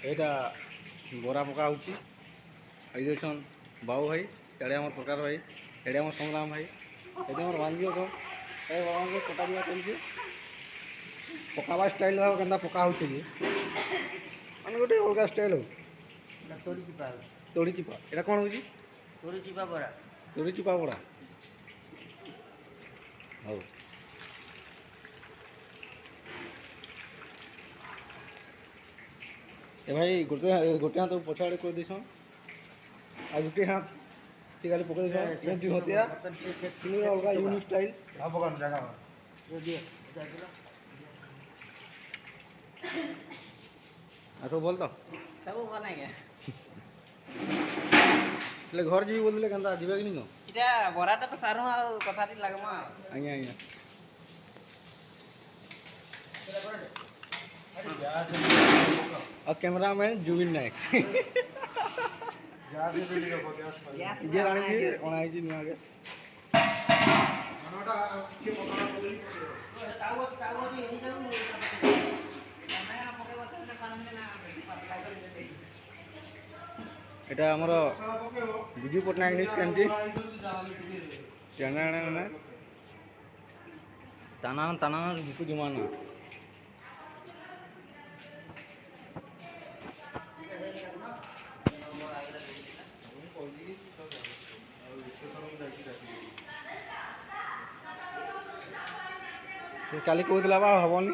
এইটা বরা পকা হচ্ছে এই দেখুন বাবু ভাই এড়ে আমার প্রকার ভাই এড়ে আমার সংগ্রাম ভাই এটি আমার ভাঞ্জি অছন এই বাবাকে পকা দিয়া চলছে পকাবা স্টাইল দেখো কেনতা পকা হচ্ছে কি মানে গোটে অলগা স্টাইল হো তড়ি চিপা এটা কোণ হচ্ছে তড়ি চিপা বড়া হଉ ए भाई गोटे हाथ पछ आड़े कर देस आ गोटे हाथ ठीक है पकड़ देस ये होतिया अलग यूनिक स्टाइल आ तो बोल तो सब बना गया ले घर जी बोलले केनता जीवे कि नो इटा बराटा तो सारू आ कथा ती लागमा आज्ञा आज्ञा और कैमरामैन जुबिन नायक ये रानी जी ओनाई जी नुआ के এটা আমার বিজু পটনায়ক নিউজ ক্যান্টি জানা তানা তানা বিকু জমানা କାଲି କହୁଥିଲା ବା ହବନି।